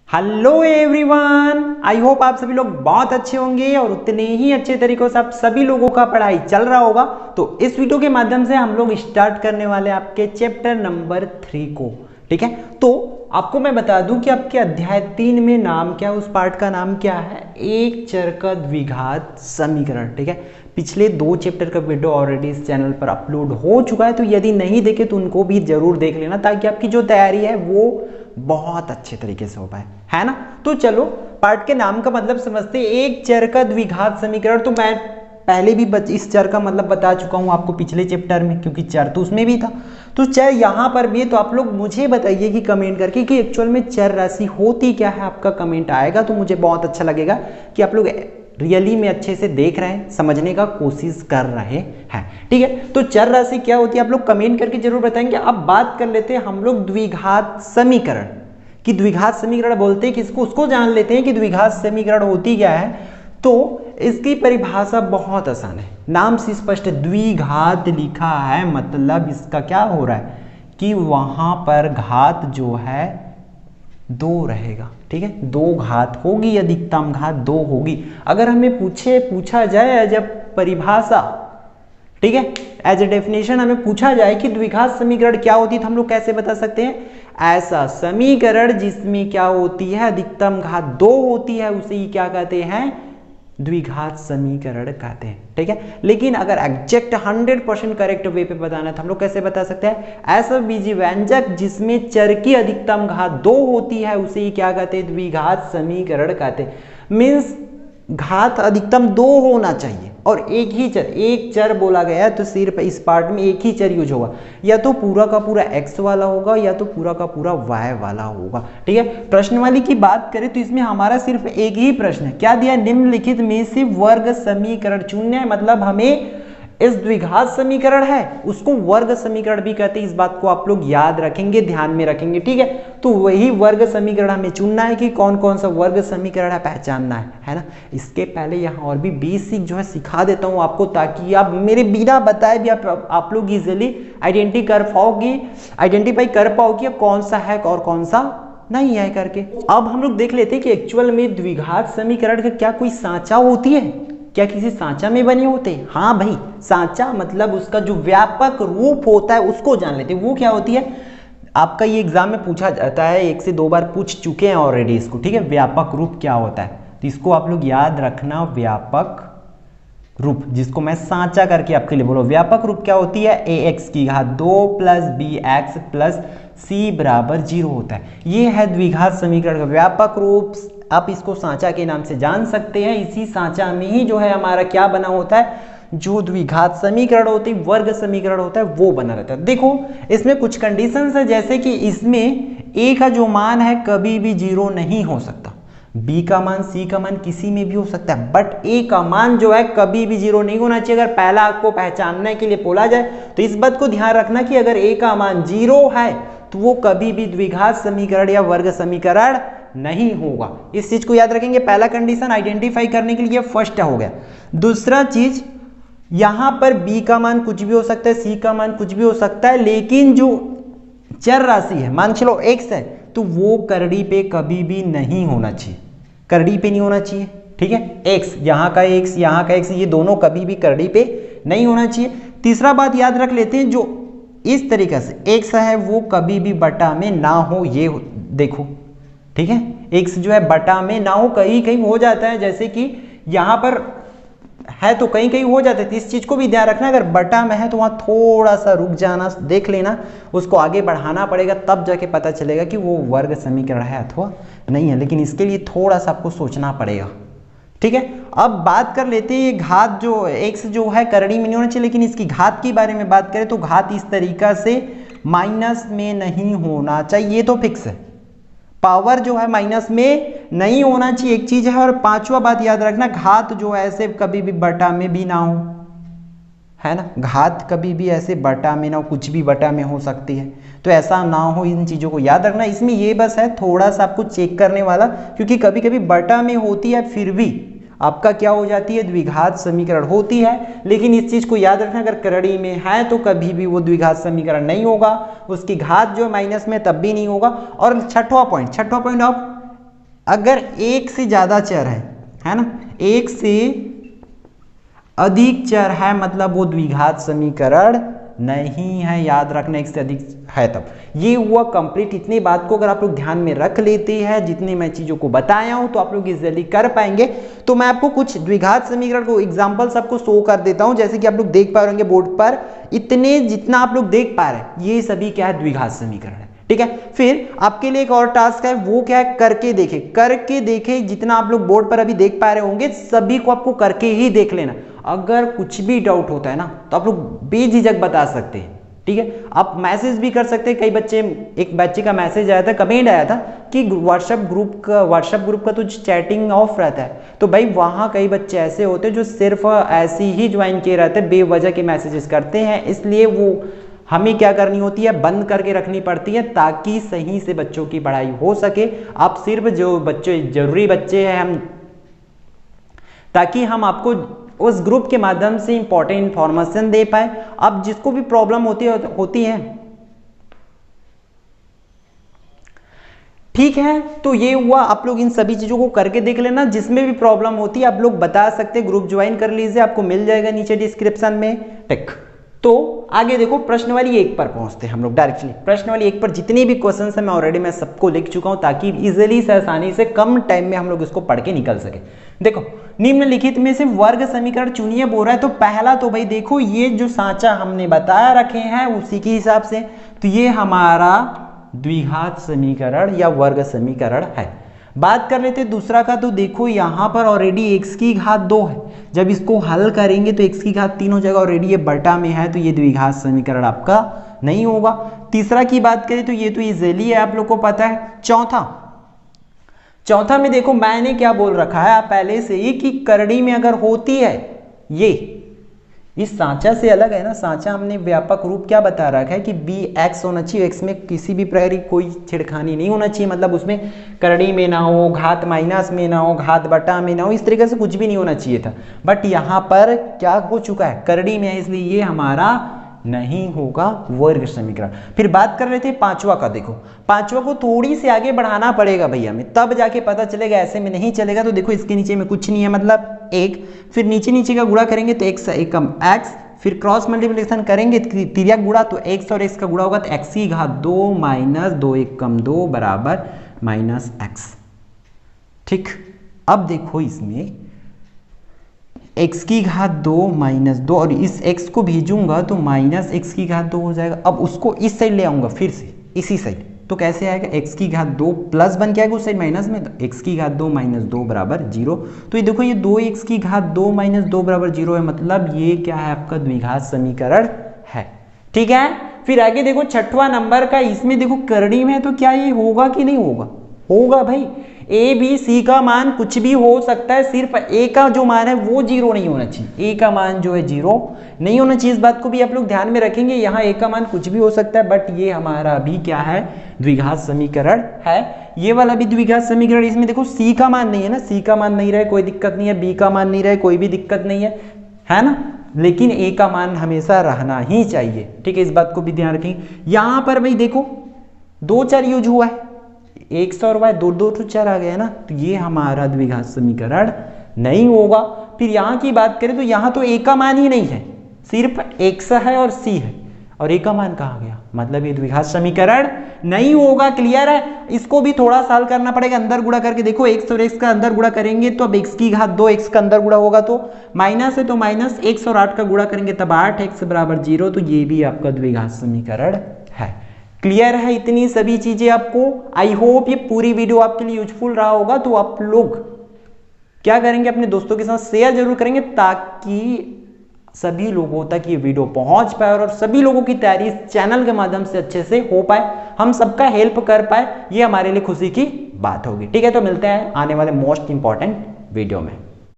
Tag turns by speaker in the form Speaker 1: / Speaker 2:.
Speaker 1: Hello everyone, I hope आप सभी लोग बहुत अच्छे होंगे और उतने ही अच्छे तरीकों से आप सभी लोगों का पढ़ाई चल रहा होगा। तो इस वीडियो के माध्यम से हम लोग स्टार्ट करने वाले आपके चैप्टर नंबर 3 को। ठीक है, तो आपको मैं बता दूं कि आपके अध्याय 3 में नाम क्या है, उस पार्ट का नाम क्या है, एक चर का द्विघात समीकरण। ठीक है, पिछले 2 चैप्टर का वीडियो ऑलरेडी इस चैनल पर अपलोड हो चुका है, तो यदि नहीं देखे तो उनको भी जरूर देख लेना ताकि आपकी जो तैयारी है वो बहुत अच्छे तरीके से हो पाए, है ना। तो चलो पार्ट के नाम का मतलब समझते हैं, एक चर का द्विघात समीकरण। तो मैं पहले भी इस चर का मतलब बता चुका हूं आपको पिछले चैप्टर में, क्योंकि चर तो उसमें भी था, तो चर यहां पर भी है। तो आप लोग मुझे बताइए कि कमेंट करके कि एक्चुअल में चर राशि होती क्या है। आपका कमेंट आएगा तो मुझे बहुत अच्छा लगेगा कि आप लोग रियली में अच्छे से देख रहे हैं, समझने का कोशिश कर रहे हैं। ठीक है, तो चर राशि क्या होती है आप लोग कमेंट करके जरूर बताएंगे। अब बात कर लेते हैं हम लोग द्विघात समीकरण की। द्विघात समीकरण बोलते हैं किसको, उसको जान लेते हैं कि द्विघात समीकरण होती क्या है। तो इसकी परिभाषा बहुत आसान है, नाम से स्पष्ट, द्विघात लिखा है मतलब इसका क्या हो रहा है कि वहां पर घात जो है 2 रहेगा। ठीक है, 2 घात होगी, अधिकतम घात 2 होगी। अगर हमें पूछा जाए एज अ परिभाषा, ठीक है, एज ए डेफिनेशन हमें पूछा जाए कि द्विघात समीकरण क्या होती है, तो हम लोग कैसे बता सकते हैं, ऐसा समीकरण जिसमें क्या होती है, अधिकतम घात 2 होती है, उसे ही क्या कहते हैं, द्विघात समीकरण कहते हैं। ठीक है, लेकिन अगर एग्जैक्ट 100% करेक्ट वे पे बताना है तो हम लोग कैसे बता सकते हैं, ऐसा बीजी व्यंजक जिसमें चर की अधिकतम घात 2 होती है, उसे ही क्या कहते हैं, द्विघात समीकरण कहते हैं। मीन्स घात अधिकतम 2 होना चाहिए और एक ही चर, एक चर बोला गया है तो सिर्फ इस पार्ट में एक ही चर यूज होगा, या तो पूरा का पूरा x वाला होगा या तो पूरा का पूरा y वाला होगा। ठीक है, प्रश्नवाली की बात करें तो इसमें हमारा सिर्फ एक ही प्रश्न है, क्या दिया, निम्नलिखित में से वर्ग समीकरण चुनना है। मतलब हमें इस द्विघात समीकरण है उसको वर्ग समीकरण भी कहते हैं, इस बात को आप लोग याद रखेंगे, ध्यान में रखेंगे। ठीक है, तो वही वर्ग समीकरण हमें चुनना है कि कौन कौन सा वर्ग समीकरण है, पहचानना है ना। इसके पहले यहाँ और भी बेसिक जो है सिखा देता हूँ आपको, ताकि आप मेरे बिना बताए भी आप लोग इजिली आइडेंटिफाई कर पाओगे कौन सा है और कौन सा नहीं है करके। अब हम लोग देख लेते हैं कि एक्चुअल में द्विघात समीकरण का क्या कोई सांचा होती है, क्या किसी सांचा में बने होते हैं। हाँ भाई, सांचा मतलब उसका जो व्यापक रूप होता है उसको जान लेते हैं, वो क्या होती है। आपका ये एग्जाम में पूछा जाता है, 1 से 2 बार पूछ चुके हैं ऑलरेडी इसको। ठीक है, व्यापक रूप क्या होता है, तो इसको आप लोग याद रखना, व्यापक रूप, जिसको मैं सांचा करके आपके लिए बोलो। व्यापक रूप क्या होती है, ax की घात 2 प्लस bx प्लस c बराबर 0 होता है। ये है द्विघात समीकरण का व्यापक रूप। आप इसको सांचा के नाम से जान सकते हैं। इसी सांचा में ही जो है हमारा क्या बना होता है, जो द्विघात समीकरण होती है, वर्ग समीकरण होता है, वो बना रहता है। देखो इसमें कुछ कंडीशंस है, जैसे कि इसमें a का जो मान है कभी भी 0 नहीं हो सकता, b का मान, c का मान किसी में भी हो सकता है, बट a का मान जो है कभी भी 0 नहीं होना चाहिए। अगर पहला आपको पहचानने के लिए बोला जाए तो इस बात को ध्यान रखना कि अगर a का मान 0 है तो वो कभी भी द्विघात समीकरण या वर्ग समीकरण नहीं होगा। इस चीज को याद रखेंगे। पहला कंडीशन आइडेंटिफाई करने के लिए फर्स्ट हो गया। दूसरा चीज, यहां पर b का मान कुछ भी हो सकता है, c का मान कुछ भी हो सकता है, लेकिन जो चर राशि है, मान चलो x है, तो वो करड़ी पे कभी भी नहीं होना चाहिए, करड़ी पे नहीं होना चाहिए। ठीक है, x, यहाँ का x, यहाँ का x, ये दोनों कभी भी करड़ी पे नहीं होना चाहिए। तीसरा बात याद रख लेते हैं, जो इस तरीके से x है वो कभी भी बटा में ना हो, ये देखो। ठीक है, x जो है बटा में ना हो, कहीं कहीं हो जाता है, जैसे कि यहाँ पर है तो कहीं कहीं हो जाते थे, इस चीज को भी ध्यान रखना। अगर बटा में है तो वहां थोड़ा सा रुक जाना, देख लेना, उसको आगे बढ़ाना पड़ेगा, तब जाके पता चलेगा कि वो वर्ग समीकरण है अथवा नहीं है, लेकिन इसके लिए थोड़ा सा आपको सोचना पड़ेगा। ठीक है, अब बात कर लेते हैं, ये घात जो x जो है करड़ी में नहीं होना चाहिए, लेकिन इसकी घात के बारे में बात करें तो घात इस तरीका से माइनस में नहीं होना चाहिए, ये तो फिक्स है। पावर जो है माइनस में नहीं होना चाहिए, एक चीज है। और पांचवा बात याद रखना, घात जो है ऐसे कभी भी बटा में भी ना हो, है ना, घात कभी भी ऐसे बटा में ना हो, कुछ भी बटा में हो सकती है, तो ऐसा ना हो, इन चीजों को याद रखना। इसमें ये बस है थोड़ा सा आपको चेक करने वाला, क्योंकि कभी कभी बटा में होती है फिर भी आपका क्या हो जाती है, द्विघात समीकरण होती है। लेकिन इस चीज को याद रखना, अगर करड़ी में है तो कभी भी वो द्विघात समीकरण नहीं होगा, उसकी घात जो माइनस में तब भी नहीं होगा। और छठवां पॉइंट ऑफ अगर एक से ज्यादा चर है ना, एक से अधिक चर है मतलब वो द्विघात समीकरण नहीं है, याद रखना, एक से अधिक है तब। ये हुआ कंप्लीट। इतनी बात को अगर आप लोग ध्यान में रख लेते हैं, जितनी मैं चीजों को बताया हूं, तो आप लोग इजीली कर पाएंगे। तो मैं आपको कुछ द्विघात समीकरण को एग्जांपल्स आपको शो कर देता हूं, जैसे कि आप लोग देख पा रहे होंगे बोर्ड पर, इतने जितना आप लोग देख पा रहे हैं ये सभी क्या है, द्विघात समीकरण है। ठीक है, फिर आपके लिए एक और टास्क है, वो क्या है, करके देखे। करके देखे जितना आप लोग बोर्ड पर अभी देख पा रहे होंगे सभी को आपको करके ही देख लेना। अगर कुछ भी डाउट होता है ना तो आप लोग बेझिझक बता सकते हैं। ठीक है, आप मैसेज भी कर सकते हैं। कई बच्चे, एक बच्चे का मैसेज आया था, कमेंट आया था कि व्हाट्सएप ग्रुप का तो चैटिंग ऑफ रहता है। तो भाई वहां कई बच्चे ऐसे होते हैं जो सिर्फ ऐसे ही ज्वाइन किए रहते हैं, बेवजह के मैसेजेस करते हैं, इसलिए वो हमें क्या करनी होती है, बंद करके रखनी पड़ती है ताकि सही से बच्चों की पढ़ाई हो सके। आप सिर्फ जो बच्चे जरूरी बच्चे हैं हम, ताकि हम आपको उस ग्रुप के माध्यम से इंपॉर्टेंट इंफॉर्मेशन दे पाए। अब जिसको भी प्रॉब्लम होती है, ठीक है, तो ये हुआ। आप लोग इन सभी चीजों को करके देख लेना, जिसमें भी प्रॉब्लम होती है आप लोग बता सकते, ग्रुप ज्वाइन कर लीजिए, आपको मिल जाएगा नीचे डिस्क्रिप्शन में। टिक। तो आगे देखो, प्रश्न वाली 1 पर पहुंचते हैं हम लोग डायरेक्टली। प्रश्न वाली 1 पर जितने भी क्वेश्चन है मैं ऑलरेडी मैं सबको लिख चुका हूं, ताकि इजीली से, आसानी से, कम टाइम में हम लोग इसको पढ़ के निकल सके। देखो, निम्नलिखित में से वर्ग समीकरण चुनिए बोल रहा है। तो पहला तो भाई देखो, ये जो सांचा हमने बताया रखे हैं उसी के हिसाब से, तो ये हमारा द्विघात समीकरण या वर्ग समीकरण है। बात कर लेते दूसरा का, तो देखो यहां पर ऑलरेडी x की घात 2 है, जब इसको हल करेंगे तो x की घात 3 हो जाएगा, ऑलरेडी ये बटा में है, तो ये द्विघात समीकरण आपका नहीं होगा। तीसरा की बात करें तो ये तो इजीली है, आप लोग को पता है। चौथा में देखो मैंने क्या बोल रखा है पहले से ही कि करड़ी में अगर होती है, ये इस सांचा से अलग है ना, सांचा हमने व्यापक रूप क्या बता रखा है कि bx होना चाहिए, x में किसी भी प्रकार की कोई छिड़खानी नहीं होना चाहिए, मतलब उसमें करड़ी में ना हो, घात माइनस में ना हो, घात बटा में ना हो, इस तरीके से कुछ भी नहीं होना चाहिए था। बट यहाँ पर क्या हो चुका है, करड़ी में है, इसलिए ये हमारा नहीं होगा वर्ग समीकरण। फिर बात कर रहे थे पांचवा का। देखो पांचवा को थोड़ी सी आगे बढ़ाना पड़ेगा भैया हमें, तब जाके पता चलेगा, ऐसे में नहीं चलेगा। तो देखो इसके नीचे में कुछ नहीं है, मतलब 1, फिर नीचे का गुणा करेंगे तो x एक कम x, फिर क्रॉस मल्टीप्लिकेशन करेंगे तिर्यक गुणा, तो x और x का गुणा होगा तो x की घात 2 माइनस 2 1 कम 2 बराबर माइनस x। ठीक, अब देखो इसमें x की घात 2 माइनस 2 और इस x को भेजूंगा तो माइनस x की घात 2 हो जाएगा। अब उसको इस साइड ले आऊंगा फिर से इसी साइड, तो कैसे आएगा, x की घात 2 प्लस बन के आएगा उस साइड माइनस में, तो x की घात 2 माइनस 2 बराबर 0। तो ये देखो ये 2x की घात 2 माइनस 2 बराबर 0 है, मतलब ये क्या है आपका द्विघात समीकरण है। ठीक है, फिर आगे देखो छठवां नंबर का, इसमें देखो करड़ी में है तो क्या ये होगा कि नहीं होगा, होगा भाई। ए बी सी का मान कुछ भी हो सकता है, सिर्फ ए का जो मान है वो 0 नहीं होना चाहिए, ए का मान जो है 0 नहीं होना चाहिए। इस बात को भी आप लोग ध्यान में रखेंगे, यहाँ ए का मान कुछ भी हो सकता है, बट ये हमारा अभी क्या है, द्विघात समीकरण है। ये वाला भी द्विघात समीकरण, इसमें देखो सी का मान नहीं है ना, सी का मान नहीं रहे कोई दिक्कत नहीं है, बी का मान नहीं रहे कोई भी दिक्कत नहीं है ना, लेकिन ए का मान हमेशा रहना ही चाहिए। ठीक है, इस बात को भी ध्यान रखेंगे। यहाँ पर भाई देखो 2 चर यूज हुआ है, x और y, दो चर आ गए ना, तो ये हमारा द्विघात समीकरण नहीं होगा। फिर यहाँ की बात करें तो यहाँ तो a का मान ही नहीं है, सिर्फ x है और c है, और a का मान कहाँ गया, मतलब ये द्विघात समीकरण नहीं होगा। क्लियर है, इसको भी थोड़ा सा हल करना पड़ेगा, अंदर गुणा करके देखो x और x का अंदर गुणा करेंगे तो अब x की घात 2 x का अंदर गुणा होगा तो माइनस है, तो माइनस x और 8 का गुणा करेंगे तब 8x बराबर 0, तो ये भी आपका द्विघात समीकरण है। क्लियर है इतनी सभी चीजें आपको। आई होप ये पूरी वीडियो आपके लिए यूजफुल रहा होगा। तो आप लोग क्या करेंगे, अपने दोस्तों के साथ शेयर जरूर करेंगे ताकि सभी लोगों तक ये वीडियो पहुंच पाए और सभी लोगों की तैयारी इस चैनल के माध्यम से अच्छे से हो पाए, हम सबका हेल्प कर पाए, ये हमारे लिए खुशी की बात होगी। ठीक है, तो मिलते हैं आने वाले मोस्ट इंपॉर्टेंट वीडियो में।